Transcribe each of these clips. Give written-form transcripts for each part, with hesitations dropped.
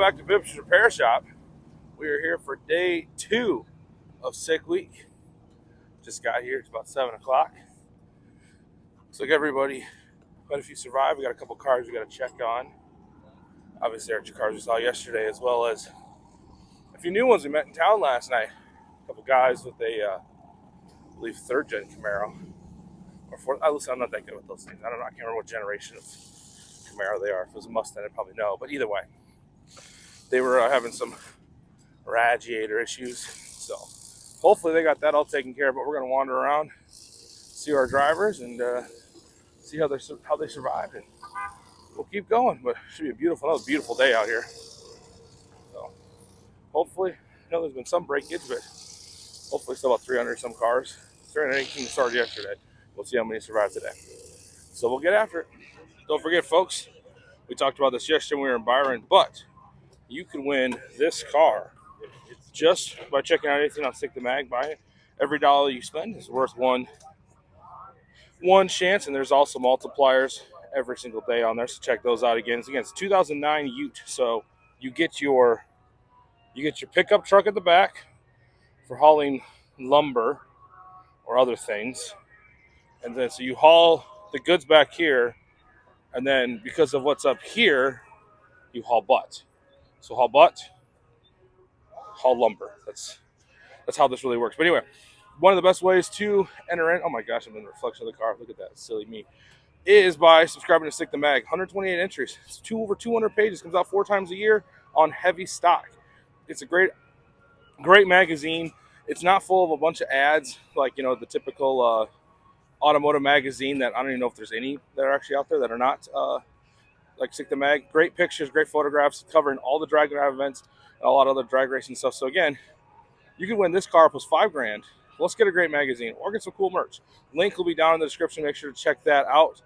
back to BIBSTER'S Repair Shop. We are here for day 2 of sick week. Just got here. It's about 7 o'clock. Looks like everybody, quite a few survived. We got a couple cars we got to check on. Obviously, our cars we saw yesterday, as well as a few new ones we met in town last night. A couple guys with a, I believe, 3rd gen Camaro. Or 4th. Listen, I'm not that good with those things. I don't know. I can't remember what generation of Camaro they are. If it was a Mustang, I'd probably know. But either way, they were having some radiator issues. So hopefully they got that all taken care of. But we're going to wander around, see our drivers, and see how they survived. And we'll keep going. But it should be another beautiful day out here. So hopefully, I know there's been some breakage, but hopefully still about 300 some cars. 318 started yesterday. We'll see how many survive today. So we'll get after it. Don't forget, folks, we talked about this yesterday when we were in Byron, but you can win this car just by checking out anything on Stick the Mag. Buy it. Every dollar you spend is worth one chance, and there's also multipliers every single day on there. So check those out again. It's 2009 Ute, so you get your pickup truck at the back for hauling lumber or other things, and then so you haul the goods back here, and then because of what's up here, you haul butt. So haul butt, haul lumber. That's how this really works. But anyway, one of the best ways to enter in, oh my gosh, I'm in the reflection of the car. Look at that, silly me. Is by subscribing to Stick the Mag. 128 entries. It's over 200 pages. Comes out 4 times a year on heavy stock. It's a great magazine. It's not full of a bunch of ads like, you know, the typical automotive magazine that I don't even know if there's any that are actually out there that are not like Stick the Mag. Great pictures, great photographs, covering all the drag drive events and a lot of other drag racing stuff. So again, you can win this car plus $5,000. Let's get a great magazine or get some cool merch. Link will be down in the description. Make sure to check that out.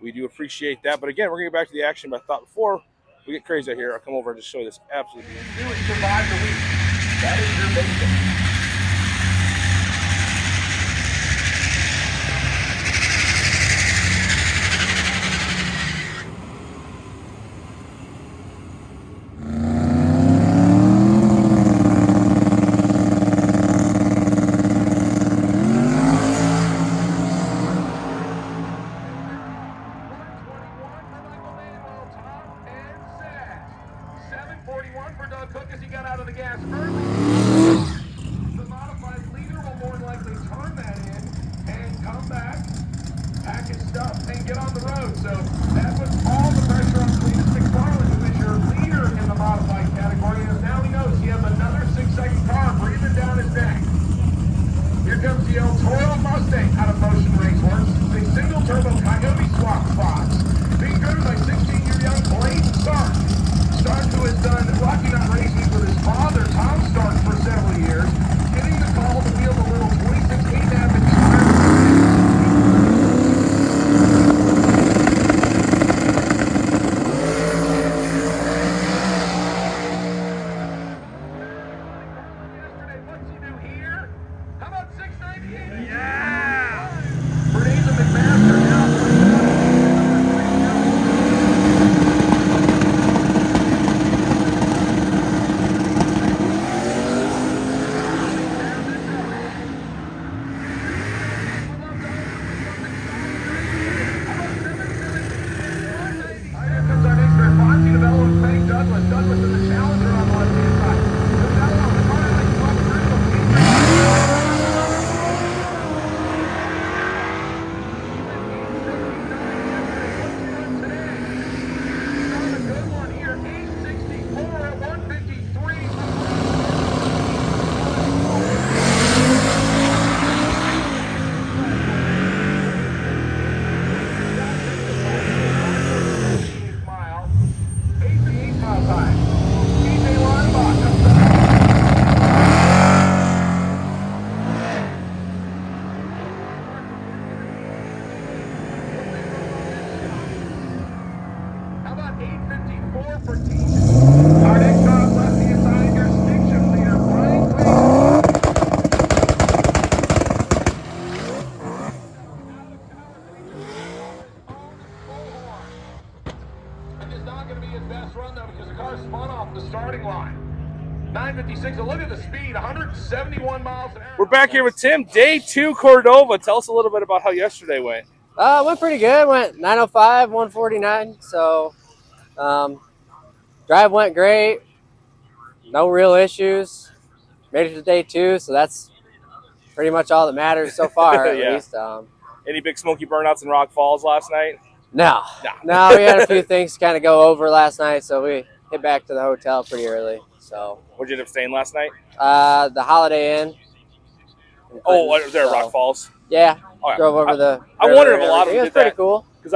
We do appreciate that. But again, we're going to get back to the action. But I thought before we get crazy out here, I'll come over and just show you this absolutely beautiful. Do it, survive the week. That is your basic. Out of motion Racewoorks, a single turbo Coyote swap box, being driven by 16-year young Blake Stark. Stark, who has done Rocky Mountain racing with his father, Tom Stark, for several years, getting the call to wheel the little 2016 Avenue. best run though because the car spun off the starting line. 956. Look at the speed. 171 miles an hour. We're back here with Tim. Day 2 Cordova. Tell us a little bit about how yesterday went. Went pretty good. Went 905, 149. So, drive went great. No real issues. Made it to day 2, so that's pretty much all that matters so far, at least. Any big smoky burnouts in Rock Falls last night? No. We had a few things to kind of go over last night, so we hit back to the hotel pretty early. So, Where'd you end up staying last night? The Holiday Inn. Oh, there at Rock Falls. Yeah. Okay. Drove over the. I wondered if a lot of them did that. It was pretty cool. Because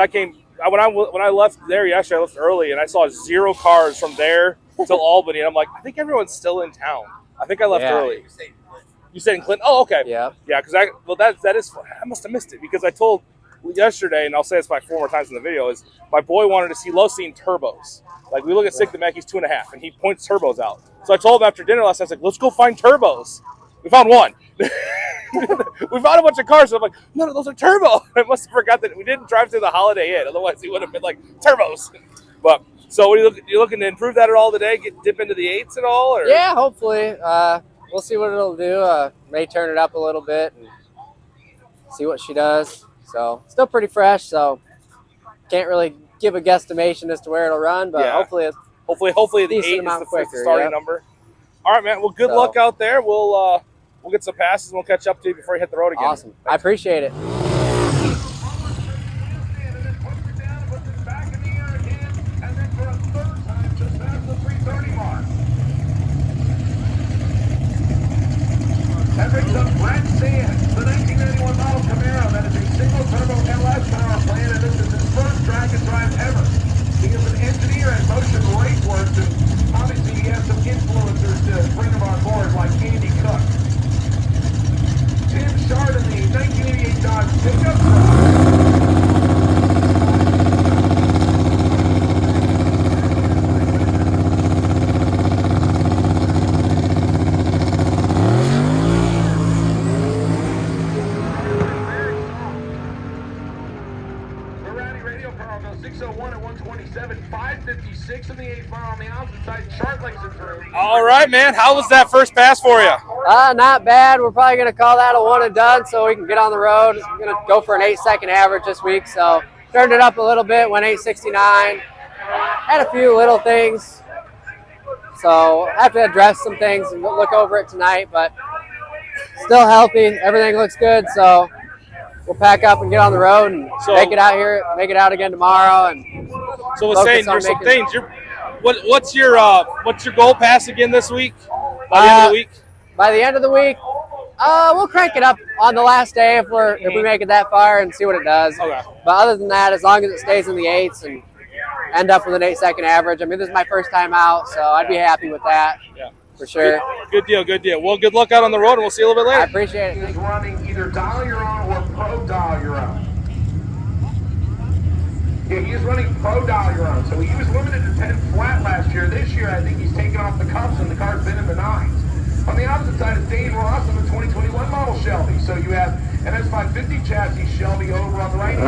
when I left there yesterday, I left early, and I saw 0 cars from there till Albany, and I'm like, I think everyone's still in town. I think I left early. You stayed in Clinton? Oh, okay. Yeah. Yeah, because that is I must have missed it because I told yesterday, and I'll say this by 4 more times in the video, is my boy wanted to see low-scene turbos. Like, we look at Sig the Mackey's 2.5, and he points turbos out. So I told him after dinner last night, I was like, let's go find turbos. We found one. We found a bunch of cars. So I'm like, no, those are turbo. I must have forgot that we didn't drive through the Holiday Inn. Otherwise, he would have been like, turbos. But, so what are you looking to improve that at all today? Dip into the 8s at all? Or? Yeah, hopefully. We'll see what it'll do. May turn it up a little bit and see what she does. So, still pretty fresh, so can't really give a guesstimation as to where it'll run, but hopefully the 8 is the starting number. All right, man. Well, good luck out there. We'll get some passes and we'll catch up to you before you hit the road again. Awesome. Thanks. I appreciate it. That brings up Brad Sands, the 1991 model Camaro that is a single turbo LS power plant, and this is his first drag and drive ever. He is an engineer at Motion Racewoorks, and obviously he has some influencers to bring him on board, like Andy Cook. Tim Shard in the 1988 Dodge pickup truck. In the 8 bar on the opposite side, chart legs are through. All right, man. How was that first pass for you? Not bad. We're probably going to call that a one and done so we can get on the road. I'm going to go for an 8-second average this week, so turned it up a little bit, went 869. Had a few little things, so I have to address some things and look over it tonight, but still healthy. Everything looks good, so we'll pack up and get on the road and make it out again tomorrow. And so we're saying there's some things. What's your goal pass again this week? By the end of the week? By the end of the week, we'll crank it up on the last day if we make it that far and see what it does. Okay. But other than that, as long as it stays in the 8s and end up with an 8-second average, I mean, this is my first time out, so I'd be happy with that. Yeah. For sure. Good deal. Well, good luck out on the road, and we'll see you a little bit later. I appreciate it. He's running either dial your own or pro dial your own. Yeah, he is running pro dial your own. So he was limited to 10 flat last year. This year, I think he's taken off the cups, and the car's been in the 9s. On the opposite side is Dane Ross of the 2021 model Shelby. So you have an S550 chassis Shelby over on the right.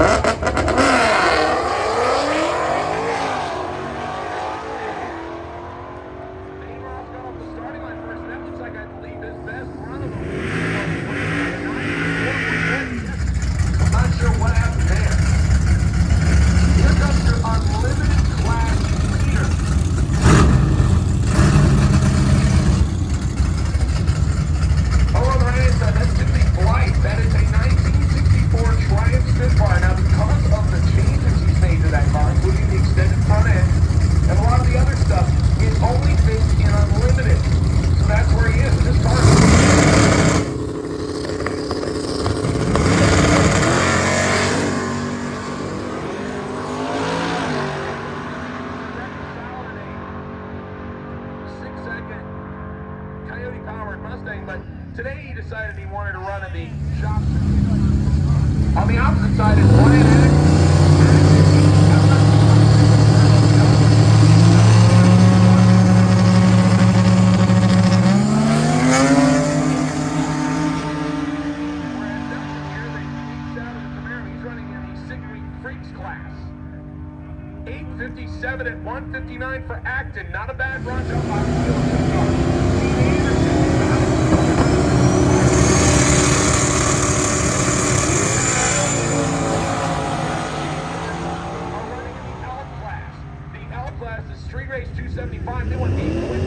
Today he decided he wanted to run in the shop. On the opposite side is Brian X. He's running in the 6-week freaks class. 8:57 at 1:59 for Acton. Not a bad run up on the wheel so far. Dean Anderson are running in the L class. The L class is Street Race 275. They went 8.50.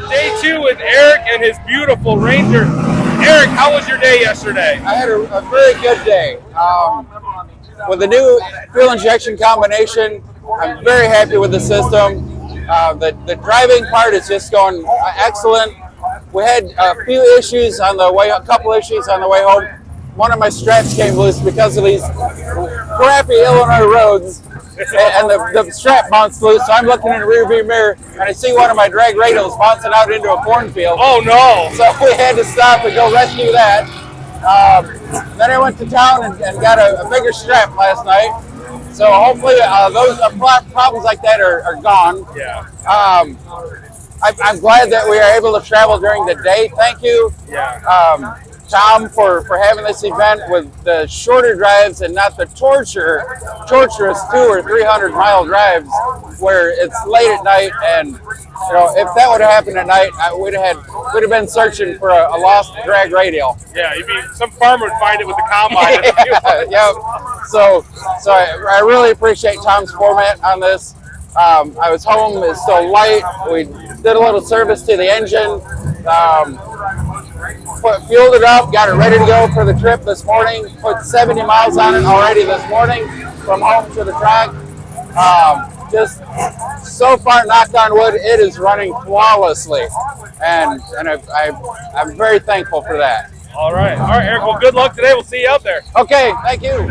Day 2 with Eric and his beautiful Ranger. Eric, how was your day yesterday? I had a very good day. With the new fuel injection combination, I'm very happy with the system. The driving part is just going excellent. We had a few issues on the way, a couple issues on the way home. One of my straps came loose because of these crappy Illinois roads, and the strap mounts loose. So I'm looking in the rearview mirror, and I see one of my drag radials bouncing out into a cornfield. Oh no! So we had to stop and go rescue that. Then I went to town and got a bigger strap last night. So hopefully those problems like that are gone. Yeah. I'm glad that we are able to travel during the day. Thank you, Tom, for having this event with the shorter drives and not the torturous 200 or 300 mile drives where it's late at night. And you know, if that would have happened at night, we'd have been searching for a lost drag radial. Yeah, some farmer would find it with the combine. Yep. So I really appreciate Tom's format on this. I was home, it's still light. We did a little service to the engine, fueled it up, got it ready to go for the trip this morning, put 70 miles on it already this morning from home to the track. Just so far, knock on wood, it is running flawlessly, and I'm very thankful for that. All right, Eric, well, good luck today. We'll see you out there. Okay, thank you.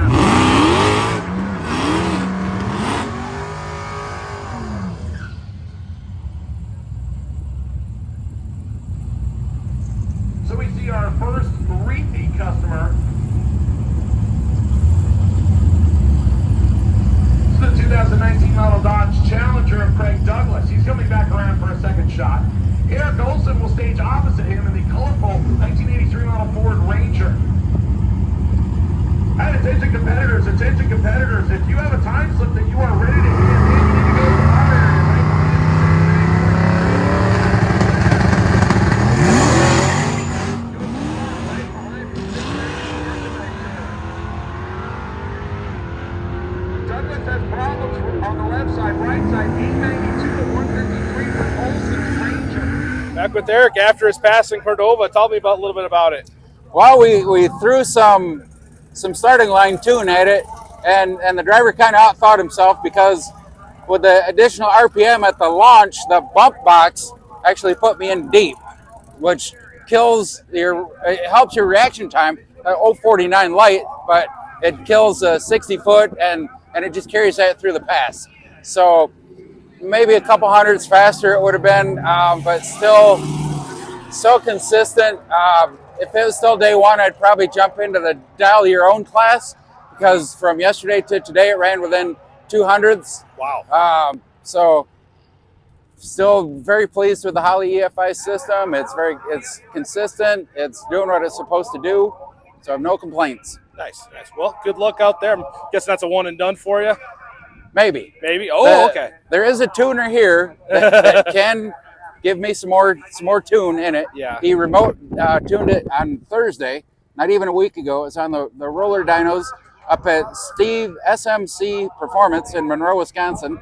So we see our first repeat customer. This is the 2019 model Dodge Challenger of Craig Douglas. He's coming back around for a second shot. Eric Olson will stage opposite him in the colorful 1983 model Ford Ranger. And attention competitors, if you have a time slip that you are ready to hand in, you need to go to our area, right? Douglas has problems on the left side, right side, 892 to 153 for Olson's Ranger. Back with Eric after his pass in Cordova. Tell me a little bit about it. Well, we threw some starting line tune at it, and the driver kind of outthought himself because with the additional RPM at the launch, the bump box actually put me in deep, which it helps your reaction time at 049 light, but it kills 60 foot and it just carries that through the pass. So maybe a couple hundreds faster it would have been, but still so consistent. If it was still day one, I'd probably jump into the dial your own class because from yesterday to today it ran within 200ths. Wow. So still very pleased with the Holley EFI system. It's consistent. It's doing what it's supposed to do. So I have no complaints. Nice. Well, good luck out there. I'm guessing that's a one and done for you. Maybe. Oh, okay. There is a tuner here that can give me some more tune in it. Yeah. He remote tuned it on Thursday, not even a week ago. It's on the roller dynos up at Steve SMC Performance in Monroe, Wisconsin.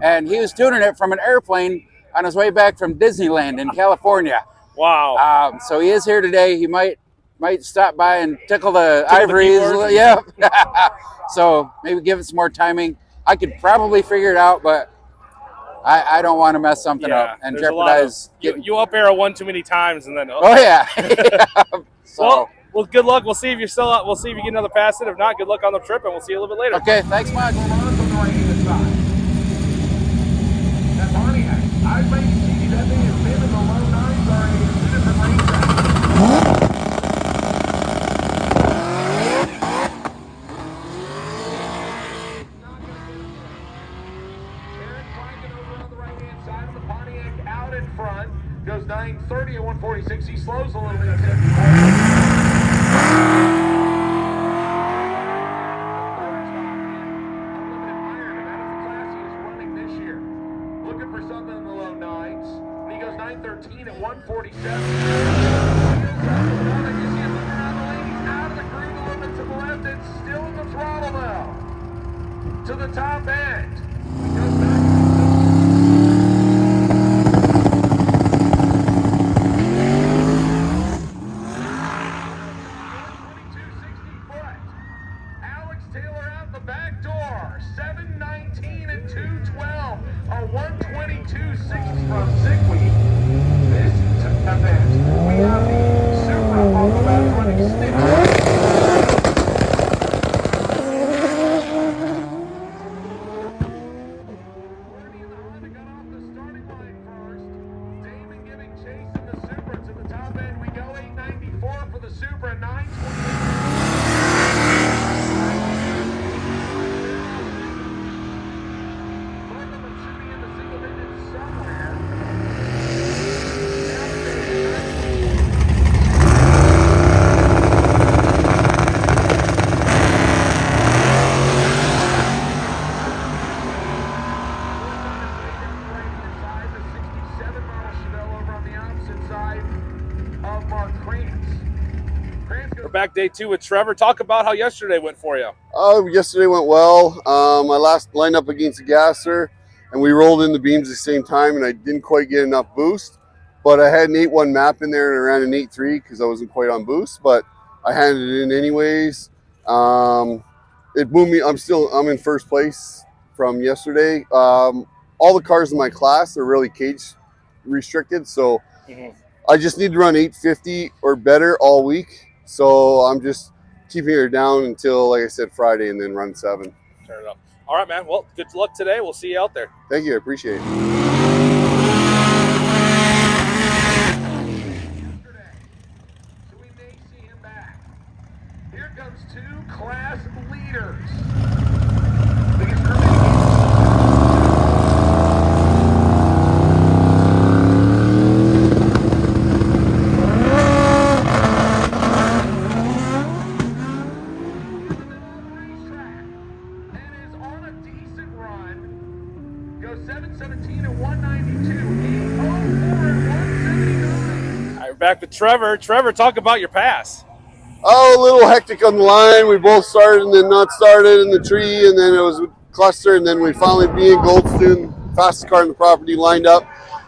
And he was tuning it from an airplane on his way back from Disneyland in California. Wow. So he is here today. He might might stop by and tickle the Tickle the ivories. keyboard. Yeah. So maybe give it some more timing. I could probably figure it out, but I don't want to mess something up and there's a lot of- jeopardize getting. you up arrow one too many times, and then Oh yeah. Yeah. So well, good luck. We'll see if you're still out. We'll see if you get another pass in. If not, good luck on the trip, and we'll see you a little bit later. okay, thanks much. That Pontiac, I've made see that thing has been in the low 9s already in 2 different racetracks. Out in front, goes 9:30 at 146. He slows a little bit at 54. This year. Looking for something in the low 9s. And he goes 9:13 at 147. Out of the green, a little bit to the left, and still in the throttle now. To the top end. He goes back. Taylor out the back door, 7:19 and 2:12, a 1:22.60 from Zigweed. This event, we have the Supra off the back running Stitch. Bernie and the Honda got off the starting line first. Damon giving chase in the Supra to the top end. We go 8:94 for the Supra, 9:28. We're back day 2 with Trevor. Talk about how yesterday went for you. Yesterday went well. My last lineup against the Gasser, and we rolled in the beams at the same time, and I didn't quite get enough boost. But I had an 8.1 map in there, and I ran an 8.3 because I wasn't quite on boost. But I handed it in anyways. It moved me. I'm in first place from yesterday. All the cars in my class are really cage restricted, so I just need to run 850 or better all week. So I'm just keeping her down until, like I said, Friday, and then run 7. Turn it up. All right, man. Well, good luck today. We'll see you out there. Thank you. I appreciate it. So we may see him back. Here comes 2 class leaders. Biggest crew goes 7:17 and 192. 8:04 and 179. All right, we're back with Trevor. Trevor, talk about your pass. Oh, a little hectic on the line. We both started and then not started in the tree, and then it was a cluster, and then we finally, me and Goldstone, fastest car on the property, lined up.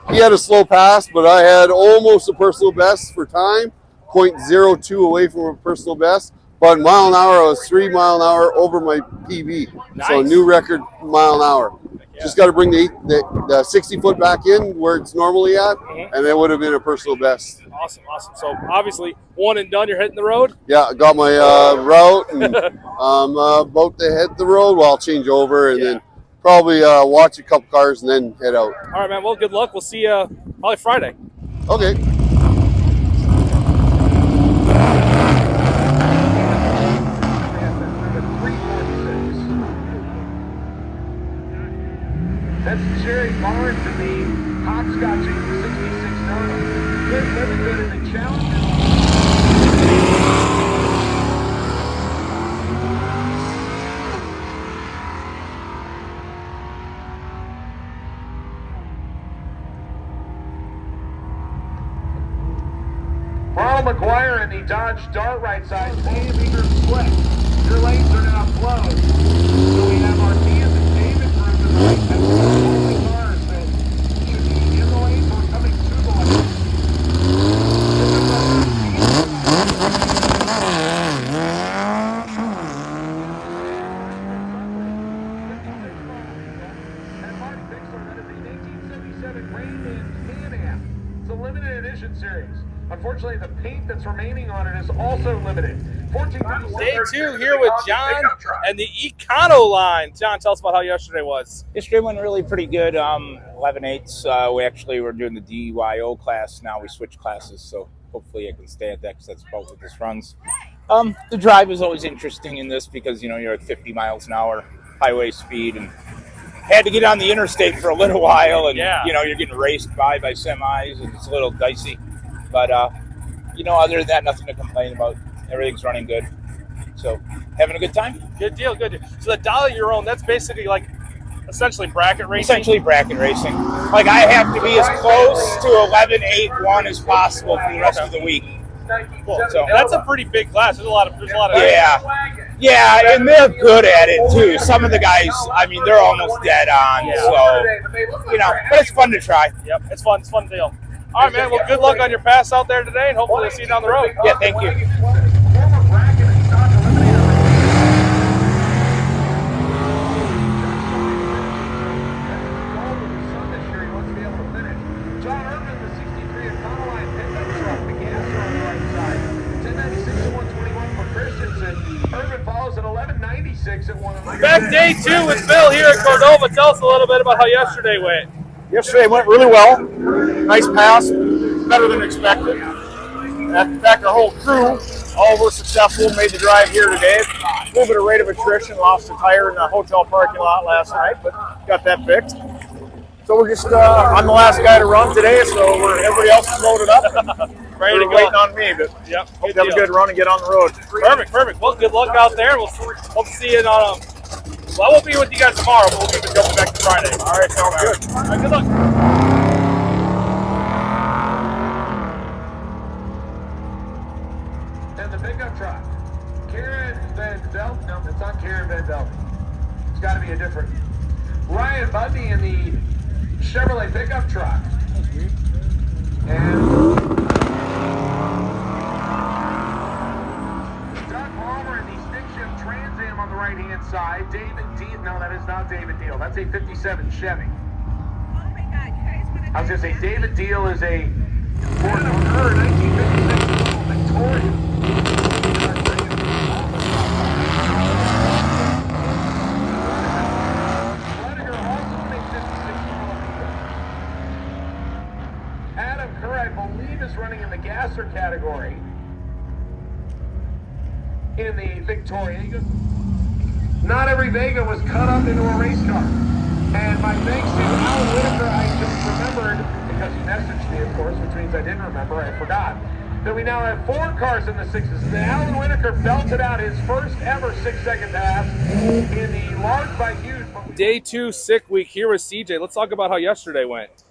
He had a slow pass, but I had almost a personal best for time, 0.02 away from a personal best. But mile an hour, I was 3 mile an hour over my PB. Nice. So new record mile an hour. Yeah. Just got to bring the 60 foot back in where it's normally at, and it would have been a personal best. Awesome, awesome. So obviously, one and done, you're hitting the road? Yeah, I got my route, and I'm about to hit the road. Well, I'll change over and then probably watch a couple cars and then head out. All right, man. Well, good luck. We'll see you probably Friday. Okay. That's Jerry Barnes in the hopscotching 66 Nova. Good, very good in the challenger. Ronald McGuire in the Dodge Dart right side, Dave Eager split. Your lanes are now closed. So we have our Diaz and David group in the right. That's the only cars that should be in the lanes or coming to the lane. unfortunately, the paint that's remaining on it is also limited. 14:37. Day 2 here with John and the Econo line. John, tell us about how yesterday was. Yesterday went really pretty good. 11/8. We actually were doing the DYO class. Now we switched classes, so hopefully I can stay at that because that's about what this runs. The drive is always interesting in this because, you're at 50 miles an hour highway speed and had to get on the interstate for a little while. And, you're getting raced by semis and it's a little dicey. But, other than that, nothing to complain about. Everything's running good. So, having a good time. Good deal, good deal. So the dollar you're on, that's basically like essentially bracket racing? Essentially bracket racing. Like, I have to be as close to 11.81 as possible for the rest of the week. Cool. So that's a pretty big class. There's a lot of Yeah, and they're good at it too. Some of the guys, they're almost dead on. So, but it's fun to try. Yep, it's fun. It's a fun deal. All right, man. Well, good luck on your pass out there today, and hopefully we'll see you down the road. Yeah, thank you. Back day 2 with Bill here at Cordova. Tell us a little bit about how yesterday went. Yesterday went really well. Nice pass, better than expected. In fact, our whole crew, all were successful, made the drive here today. A little bit of rate of attrition, lost a tire in the hotel parking lot last night, but got that fixed. So we're just, I'm the last guy to run today, so everybody else is loaded up. Ready to go. Waiting on me, but hope to have a good run and get on the road. Perfect. Well, good luck out there. We'll hope to see you on well, I won't be with you guys tomorrow, but we'll keep it going back to Friday. All right, sounds good. All right, good luck. And the pickup truck. Karen Van Delft. No, it's not Karen Van Delft. It's got to be a different. Ryan Bundy in the Chevrolet pickup truck. And Doug Palmer in the stick shift Trans Am on the right-hand side. David Deal. No, that is not David Deal. That's a 57 Chevy. I was going to say David Deal is a Ford 1956 Victoria. Adam Kerr, I believe, is running in the gasser category in the Victoria. Not every Vega was cut up into a race car. And my thanks to Alan Whitaker, I just remembered, because he messaged me, of course, which means I didn't remember, I forgot, that we now have 4 cars in the 6s. And Alan Whitaker belted out his first ever 6-second pass in the large by huge. Day 2, sick week here with CJ. Let's talk about how yesterday went.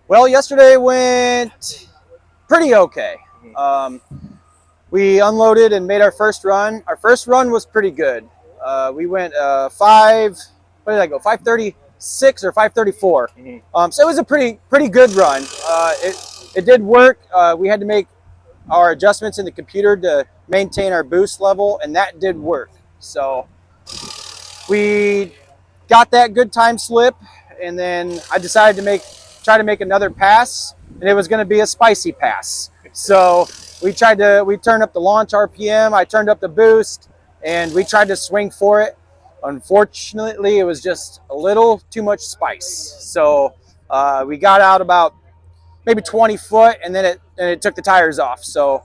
Well, yesterday went pretty okay. We unloaded and made our first run. Our first run was pretty good. We went 5:36 or 5:34. So it was a pretty good run. It did work. We had to make our adjustments in the computer to maintain our boost level, and that did work. So we got that good time slip, and then I decided to try to make another pass, and it was going to be a spicy pass. So we turned up the launch RPM, I turned up the boost, and we tried to swing for it. Unfortunately, it was just a little too much spice. So we got out about maybe 20 foot, and then it took the tires off. So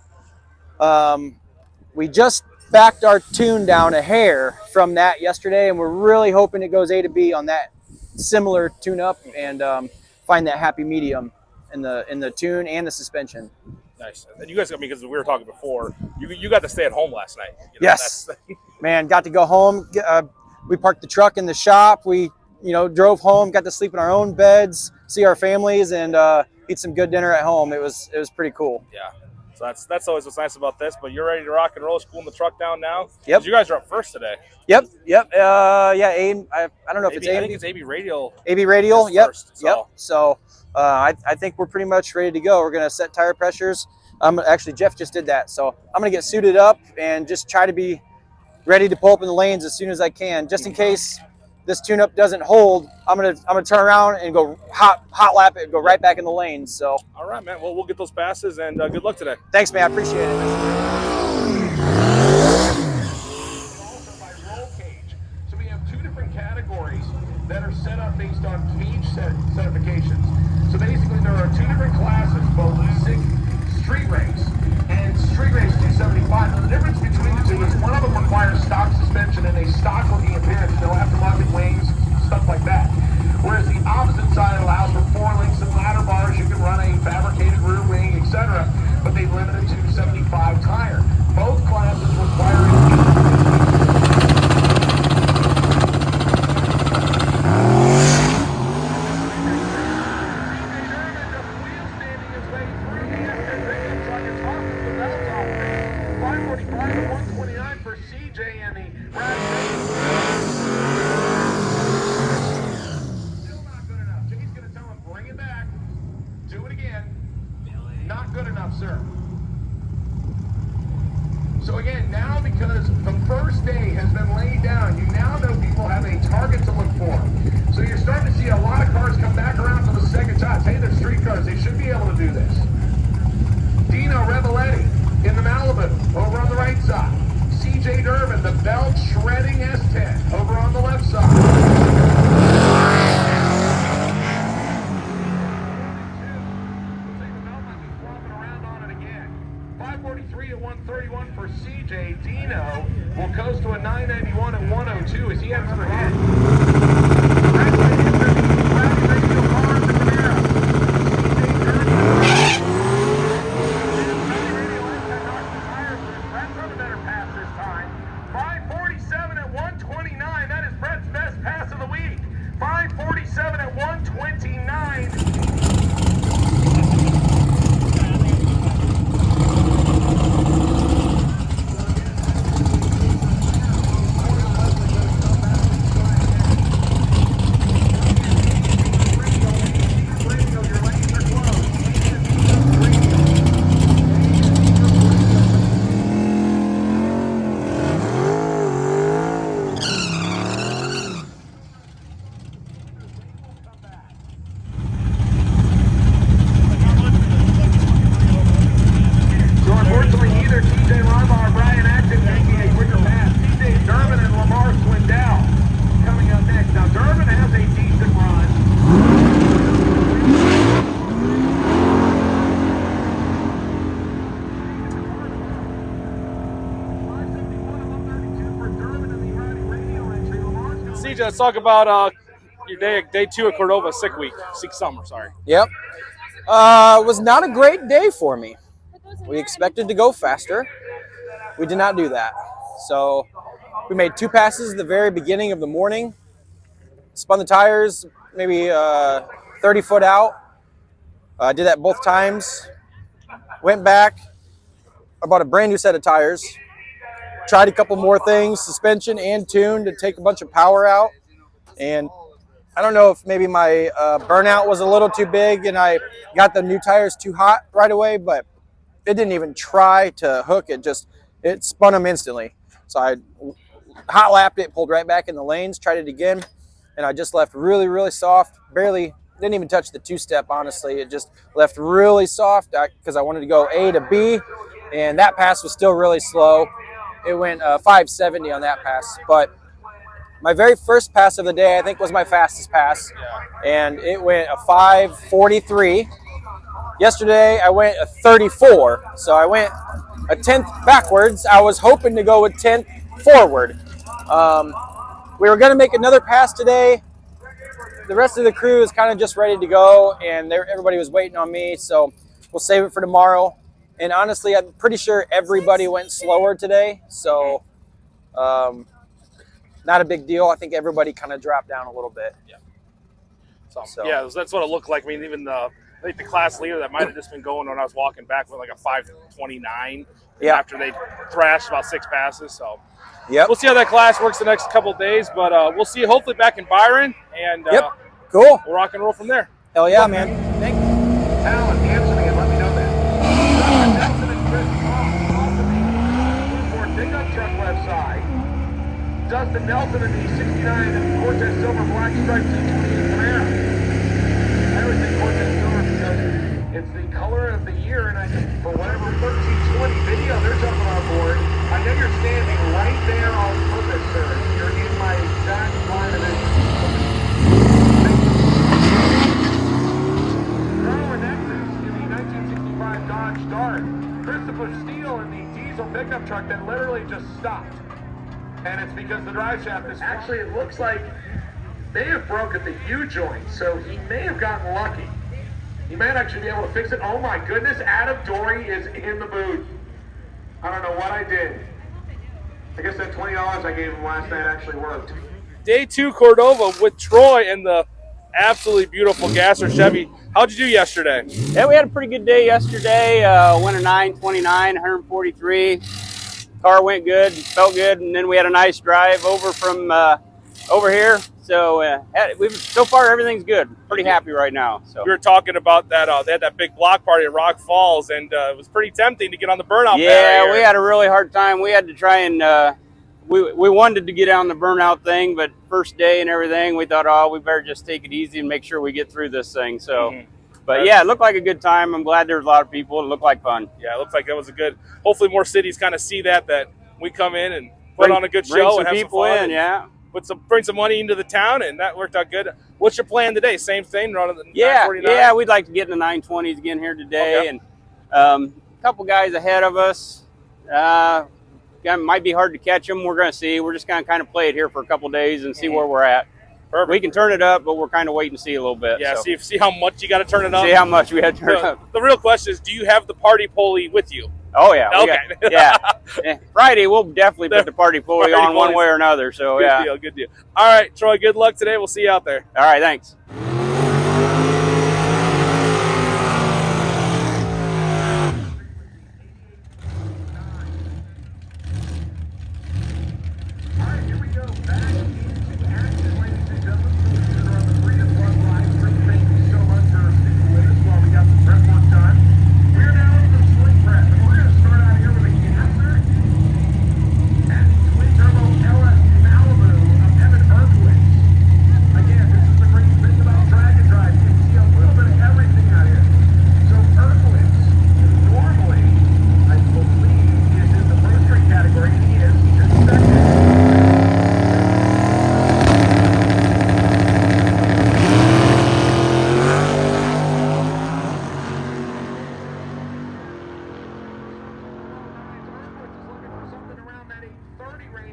we just backed our tune down a hair from that yesterday, and we're really hoping it goes A to B on that similar tune-up and find that happy medium in the tune and the suspension. Nice. And you guys, because we were talking before, you got to stay at home last night. Yes. Man, got to go home. We parked the truck in the shop. We, drove home, got to sleep in our own beds, see our families, and eat some good dinner at home. It was pretty cool. Yeah. So that's always what's nice about this. But you're ready to rock and roll. It's cooling the truck down now. Yep. You guys are up first today. Yep. Yeah. I don't know if it's I think it's AB Radial. AB Radial. Yep. First, so. Yep. So I think we're pretty much ready to go. We're gonna set tire pressures. Actually, Jeff just did that. So I'm gonna get suited up and just try to be ready to pull up in the lanes as soon as I can, just in case this tune-up doesn't hold, I'm gonna turn around and go hot lap it, go right back in the lane. So. All right, man. Well, we'll get those passes, and good luck today. Thanks, man. I appreciate it. Also by roll cage. So we have 2 different categories that are set up based on cage certifications. So basically there are 2 different classes, both street race and street race 275. Now the difference between the 2 is one of them requires stock suspension and a stock looking appearance, no aftermarket wings, stuff like that. Whereas the opposite side allows for 4 links and ladder bars, you can run a fabricated rear wing, etc. But they limit it to 75 tire. Both classes require good enough, sir. So again, now because the first day has been laid down, you now know people have a target to look for. So you're starting to see a lot of cars come back around for the second time. Hey, they're street cars. They should be able to do this. Dino Revoletti in the Malibu over on the right side. CJ Durbin, the belt shredding S10 over on the left side. 543 at 131 for CJ. Dino will coast to a 991 at 102 as he heads for hit. That's a better pass this time. 547 at 129. That is Brett's best pass of the week. 547 at 129. CJ, let's talk about your day 2 at Cordova, sick summer, sorry. Yep. Was not a great day for me. We expected to go faster. We did not do that. So we made 2 passes at the very beginning of the morning, spun the tires maybe 30 foot out. Did that both times. Went back, I bought a brand new set of tires. Tried a couple more things, suspension and tune to take a bunch of power out. And I don't know if maybe my burnout was a little too big and I got the new tires too hot right away, but it didn't even try to hook. It spun them instantly. So I hot lapped it, pulled right back in the lanes, tried it again, and I just left really, really soft. Barely, didn't even touch the 2-step, honestly. It just left really soft because I wanted to go A to B, and that pass was still really slow. It went 570 on that pass, but my very first pass of the day, I think, was my fastest pass, and it went a 543. Yesterday, I went a 34, so I went a 10th backwards. I was hoping to go a 10th forward. We were going to make another pass today. The rest of the crew is kind of just ready to go, and everybody was waiting on me, so we'll save it for tomorrow. And honestly, I'm pretty sure everybody went slower today, so not a big deal. I think everybody kind of dropped down a little bit. Yeah. So yeah, that's what it looked like. I mean, even I think the class leader that might have just been going when I was walking back with like a 529. Yeah. After they thrashed about 6 passes. So yep. We'll see how that class works the next couple of days, but we'll see you hopefully back in Byron, and yep. Cool. We'll rock and roll from there. Hell yeah, man. Thank you. Alan, answer me and let me know that. Nelson and Chris Pickup truck left side. Dustin Nelson in the 69 Cortez Silver Black Stripe T28 Camaro. I always think Cortez Silver because it's the color of the year, and I think for whatever 1320 video they're jumping on board. I know you're standing right there on purpose, sir. You're in my exact line of vision. Darwin Nexus in the 1965 Dodge Dart. Christopher Steele in the diesel pickup truck that literally just stopped. And it's because the drive shaft is actually, it looks like may have broken the U-joint, so he may have gotten lucky. He might actually be able to fix it. Oh my goodness, Adam Dory is in the booth. I don't know what I did. I guess that $20 I gave him last night actually worked. Day 2 Cordova with Troy in the absolutely beautiful Gasser Chevy. How'd you do yesterday? Yeah, we had a pretty good day yesterday. Went a 929, 143. Car went good, felt good, and then we had a nice drive over from over here. So so far everything's good. Pretty happy right now. So we were talking about that. They had that big block party at Rock Falls, and it was pretty tempting to get on the burnout. Yeah, we had a really hard time. We had to try and we wanted to get on the burnout thing, but first day and everything, we thought, oh, we better just take it easy and make sure we get through this thing. So. But yeah, it looked like a good time. I'm glad there was a lot of people. It looked like fun. Yeah, it looks like that was a good. Hopefully, more cities kind of see that we come in and put on a good show and have some fun. Yeah, bring some money into the town, and that worked out good. What's your plan today? Same thing, running the 949? Yeah, we'd like to get in the 920s again here today, okay. And a couple guys ahead of us. Might be hard to catch them. We're going to see. We're just going to kind of play it here for a couple days and see where we're at. Perfect. We can turn it up, but we're kind of waiting to see a little bit. Yeah, so. see how much you got to turn it up. See how much we had to turn up. The real question is, do you have the party pulley with you? Oh yeah. Okay. Yeah. Friday we'll definitely put the party pulley on one way or another. So good deal. All right, Troy. Good luck today. We'll see you out there. All right. Thanks.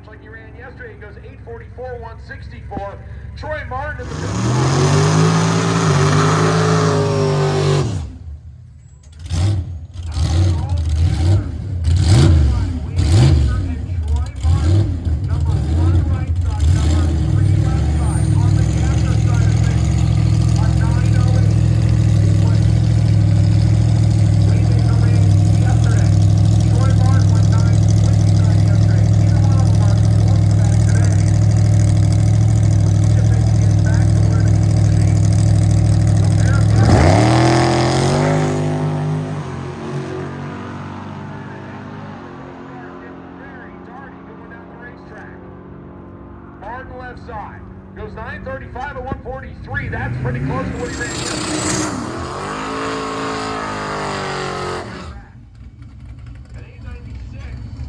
Like he ran yesterday, he goes 844, 164. Troy Martin in the Martin left side. Goes 935 at 143. That's pretty close to what he ran yesterday. At 896,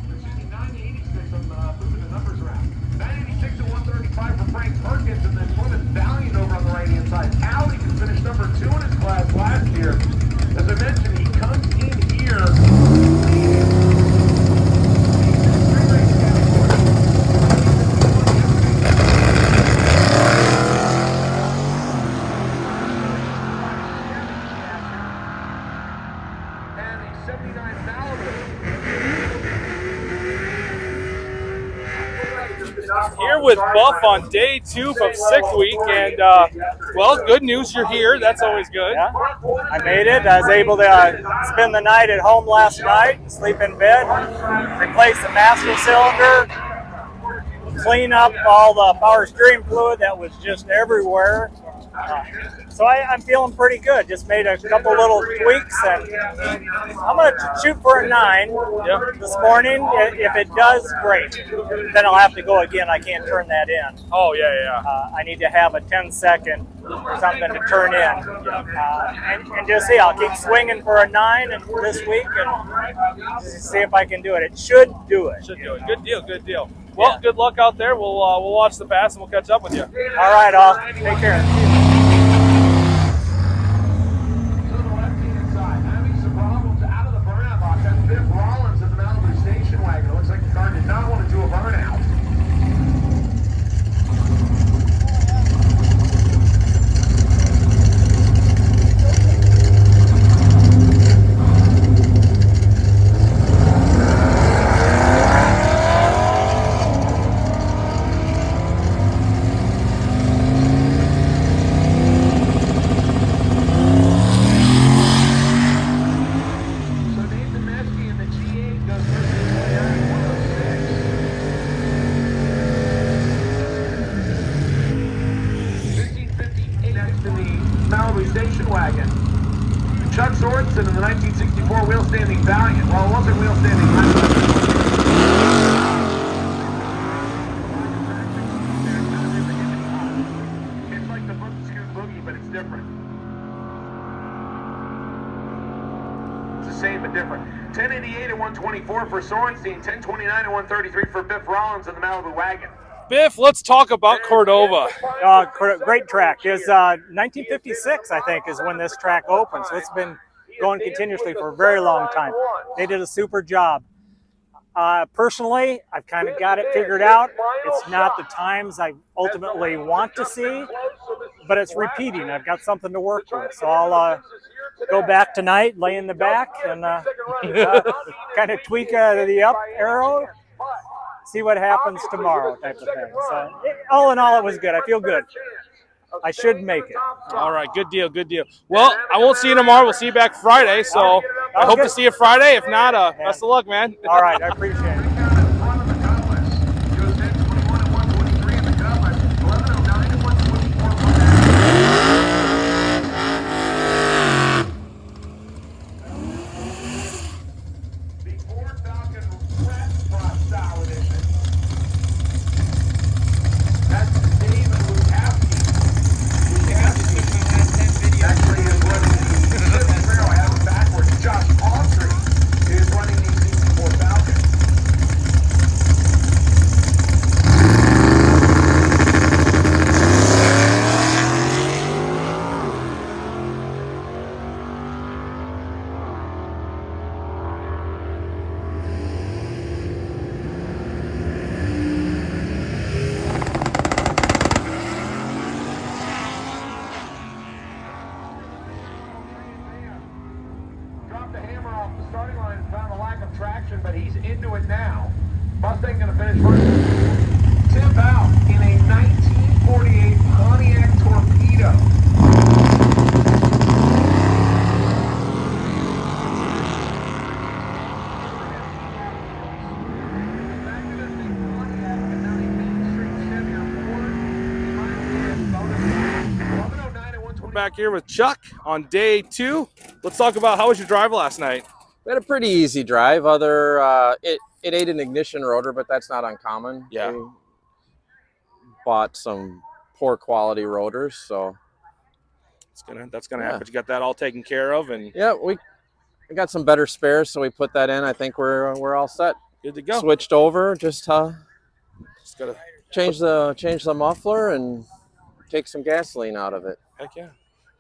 excuse me, 986, I'm moving the numbers around. 986 at 135 for Frank Perkins, and then Plymouth Valiant over on the right-hand side. Alley can finish number 2 in his class last year. As I mentioned, he comes in here. Here with Buff on day 2 of sick week, and well, good news, you're here. That's always good. Yeah, I made it. I was able to spend the night at home last night, sleep in bed, replace the master cylinder, clean up all the power steering fluid that was just everywhere. So I'm feeling pretty good. Just made a couple little tweaks, and I'm going to shoot for a 9 this morning. If it does, great. Then I'll have to go again. I can't turn that in. Oh, yeah. I need to have a 10-second or something to turn in. And just see, I'll keep swinging for a 9 this week and just see if I can do it. It should do it. Should do it. Good deal. Well, good luck out there. We'll watch the pass and we'll catch up with you. All right, all. Take care. Looks like the car did not want to do a burnout. Chuck Sorensen in the 1964 Wheel Standing Valiant. Well, it wasn't Wheel Standing Valiant. It's like the Book Scoot Boogie, but it's different. It's the same but different. 1088 and 124 for Sorensen, 1029 and 133 for Biff Rollins in the Malibu Wagon. Biff, let's talk about Cordova. Great track. It's 1956, I think, is when this track opened. So it's been going continuously for a very long time. They did a super job. Personally, I've kind of got it figured out. It's not the times I ultimately want to see, but it's repeating. I've got something to work with. So I'll go back tonight, lay in the back, and kind of tweak the up arrow. See what happens tomorrow type of thing. So all in all, it was good. I feel good. I should make it. All right, good deal. Well, I won't see you tomorrow. We'll see you back Friday. So I hope to see you Friday. If not, best of luck, man. All right, I appreciate it. But he's into it now. Mustang going to finish first. Tip out in a 1948 Pontiac Torpedo. We're back here with Chuck on day 2. Let's talk about how was your drive last night? We had a pretty easy drive. It ate an ignition rotor, but that's not uncommon. Yeah. We bought some poor quality rotors, so that's gonna happen. You got that all taken care of, and yeah, we got some better spares, so we put that in. I think we're all set. Good to go. Switched over, just gotta change the muffler and take some gasoline out of it. Heck yeah.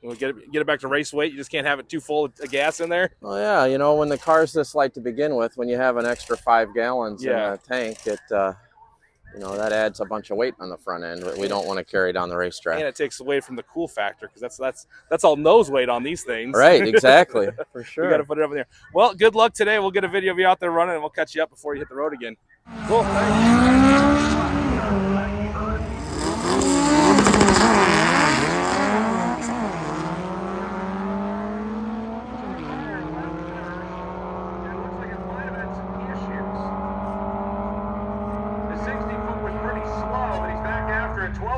We'll get it back to race weight. You just can't have it too full of gas in there. Oh yeah, you know, when the car's this light to begin with, when you have an extra 5 gallons in the tank, it that adds a bunch of weight on the front end. We don't want to carry down the racetrack. And it takes away from the cool factor, because that's all nose weight on these things. Right, exactly, for sure. You got to put it up in there. Well, good luck today. We'll get a video of you out there running, and we'll catch you up before you hit the road again. Cool. Thanks.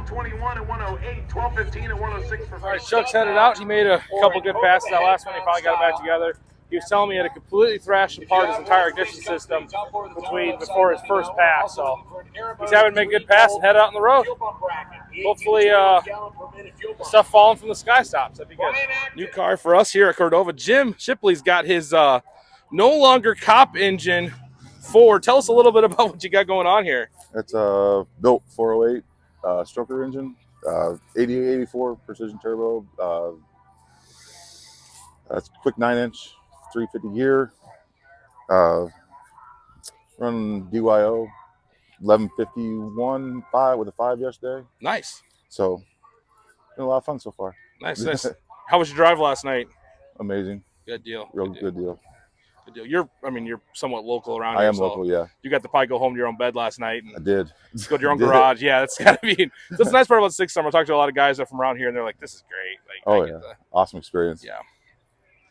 12:21 and 108, 12:15 and 106 for All right, Chuck's headed out. He made a couple good passes. That last one, he finally got it back together. He was telling me he had to completely thrash apart his entire ignition system before his first pass. So he's having to make a good pass and head out on the road. Hopefully, stuff falling from the sky stops. That'd be good. New car for us here at Cordova. Jim Shipley's got his no longer cop engine Ford. Tell us a little bit about what you got going on here. It's a built 408 stroker engine, 8084 precision turbo. That's quick 9-inch, 350 gear. Run DYO 1151 with a 5 yesterday. Nice. So, been a lot of fun so far. Nice. How was your drive last night? Amazing. Good deal. Real good deal. Good deal. You're somewhat local around I here. am local, yeah. You got to probably go home to your own bed last night. And I did. Go to your own garage. Yeah, that's gotta be. That's the nice part about Six Summer. I talk to a lot of guys that are from around here, and they're like, "This is great." Like, oh yeah, awesome experience. Yeah.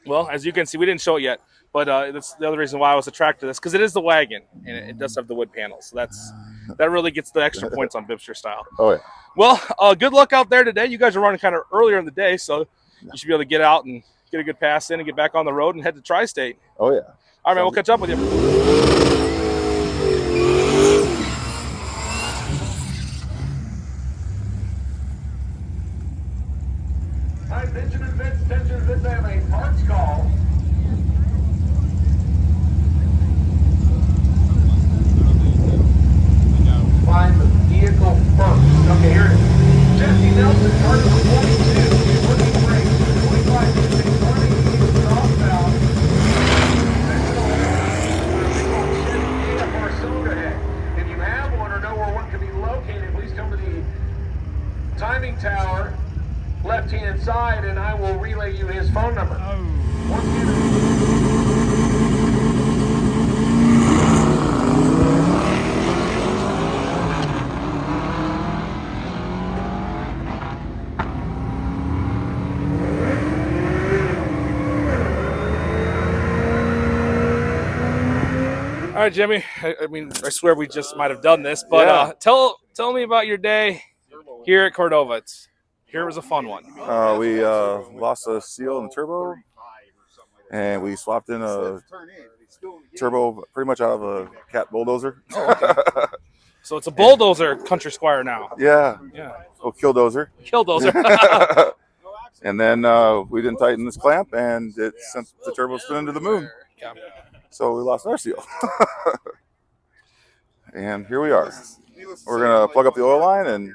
Well, as you can see, we didn't show it yet, but that's the other reason why I was attracted to this, because it is the wagon and it does have the wood panels. So that really gets the extra points on BIBSTER style. Oh yeah. Well, good luck out there today. You guys are running kind of earlier in the day, so you should be able to get out and get a good pass in and get back on the road and head to Tri-State. Oh yeah. All right, man. We'll catch up with you. Hi, Benjamin Vince, attention, Vince, I have a parts call. Find the vehicle first. Okay, here it is. Jesse Nelson, Cardinal 22, looking great. 25, 16, 20, southbound. If you have one or know where one can be located, please come to the timing tower, left-hand side, and I will relay you his phone number. Once again, All right, Jimmy. I mean, I swear we just might have done this, but tell me about your day here at Cordova. Here was a fun one. We lost a seal in the turbo, and we swapped in a turbo pretty much out of a cat bulldozer. Oh, okay. So it's a bulldozer country squire now. Yeah. Oh, killdozer. Killdozer. And then we didn't tighten this clamp, and it sent the turbo spinning to the moon. Yeah. So we lost our seal. And here we are. We're going to plug up the oil line and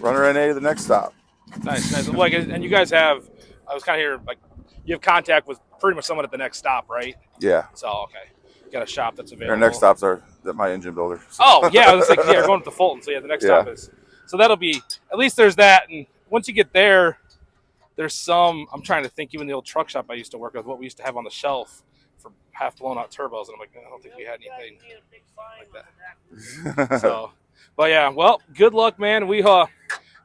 run our NA to the next stop. Nice. Like, and you guys have, I was kind of here, like, you have contact with pretty much someone at the next stop, right? Yeah. So, okay. You got a shop that's available. Our next stops are my engine builder. So. Oh, yeah. I was like, yeah, going to Fulton. So, yeah, the next stop is. So that'll be, at least there's that. And once you get there, there's some, I'm trying to think, even the old truck shop I used to work with, what we used to have on the shelf for half blown out turbos. And I'm like, I don't think we had anything like that. So, but yeah, well, good luck, man. We hope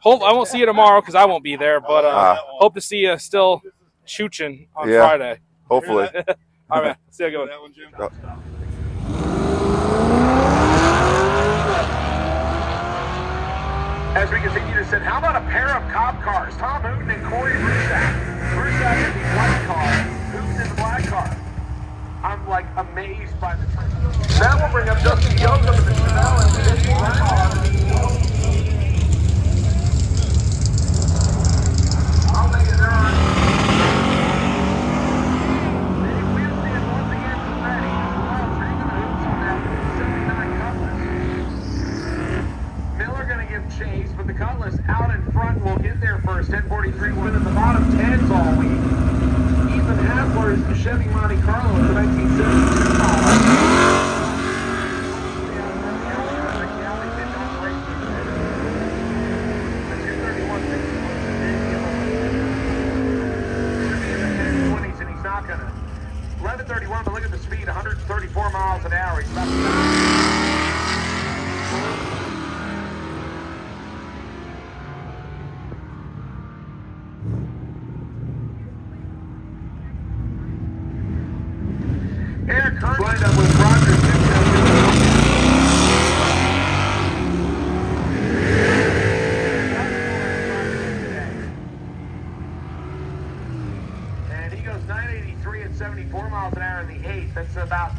I won't see you tomorrow because I won't be there, but hope to see you still chooching on Friday. Hopefully. All right, man. See you good. as we continue to send, how about a pair of cop cars? Tom Hooten and Corey Brusack. Brusack in the white car, Hooten in the black car. I'm like amazed by the trend. That will bring up Justin Yoakum in the Chevelle and the black car. I'll make it there. Dave Wilson once again is ready. Well, taking the hoops on that 79 Cutlass. Miller going to give chase, but the Cutlass out in front will get there first. 1043 win in the bottom 10s all week. Ethan Hafler's Chevy Monte Carlo is the 1972 model. And he's not going to. 11:31, but look at the speed, 134 miles an hour. He's about to...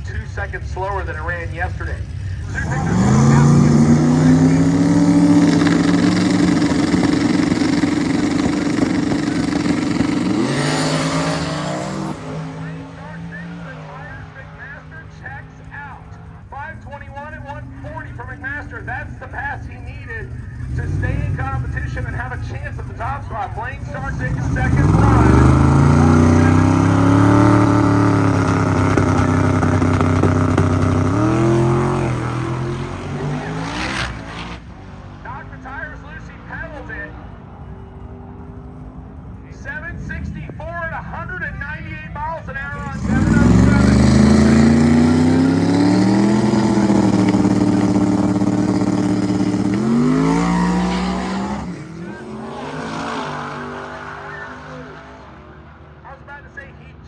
2 seconds slower than it ran yesterday. Checks out. 5:21 and 1:40 for McMaster. That's the pass he needed to stay in competition and have a chance at the top spot. Blaine starts taking second run. Knocked the tires loose, he pedaled it. 764 at 198 miles an hour on 707.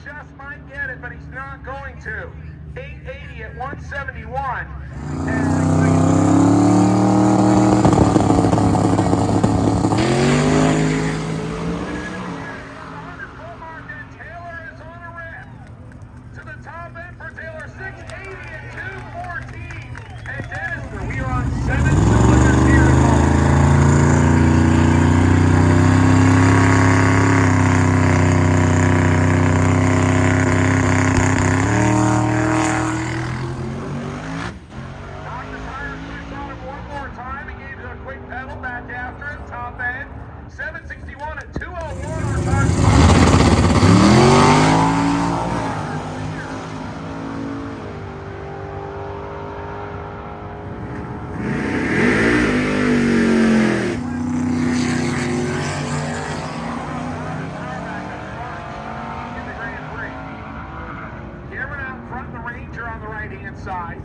Just might get it, but he's not going to. 880 at 171. Taylor is on a rip. To the top end for Taylor, 680 at 214. And Dennister, we are on 7 cylinders here at home. Pedal back after it, top end, 761 at 201 our time. Cameron out front, the Ranger on the right-hand side.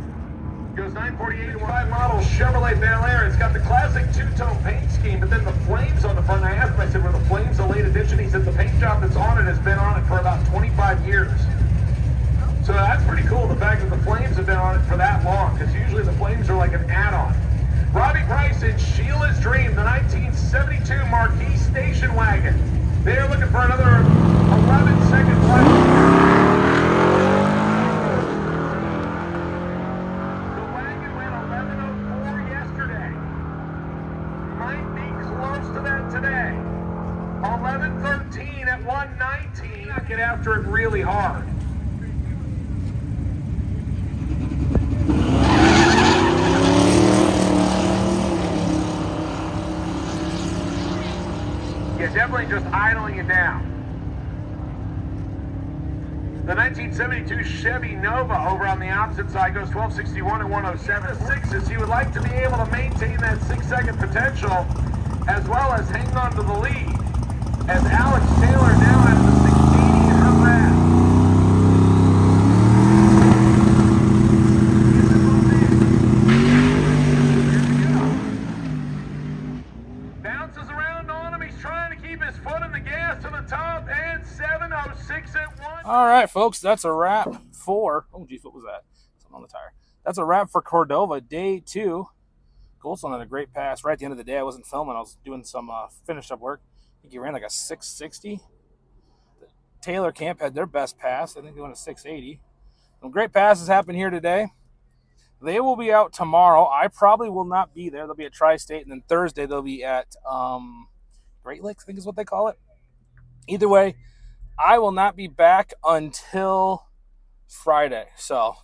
Goes 948 model Chevrolet Bel Air. It's got the classic two-tone paint scheme, but then the flames on the front. I asked him, I said, were the flames a late addition? He said the paint job that's on it has been on it for about 25 years. So that's pretty cool, the fact that the flames have been on it for that long, because usually the flames are like an add-on. Robbie Price in Sheila's Dream, the 1972 Marquis station wagon. They're looking for another 11-second left. Today, 11:13 at 119. Get after it really hard. Yeah, definitely just idling it down. The 1972 Chevy Nova over on the opposite side goes 1261 at 107. The sixes, he would like to be able to maintain that 6-second potential, as well as hang on to the lead, as Alex Taylor now has the 680 in her grasp. Bounces around on him, he's trying to keep his foot in the gas to the top, and 706 at 1. All right, folks, that's a wrap for, oh geez, what was that? Something on the tire. That's a wrap for Cordova, day 2. Goldstone had a great pass right at the end of the day. I wasn't filming. I was doing some finish-up work. I think he ran like a 660. Taylor Camp had their best pass. I think they went a 680. Some great passes happened here today. They will be out tomorrow. I probably will not be there. They'll be at Tri-State, and then Thursday they'll be at Great Lakes, I think is what they call it. Either way, I will not be back until Friday. So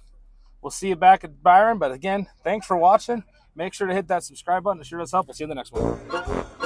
we'll see you back at Byron. But again, thanks for watching. Make sure to hit that subscribe button. It sure does help. We'll see you in the next one.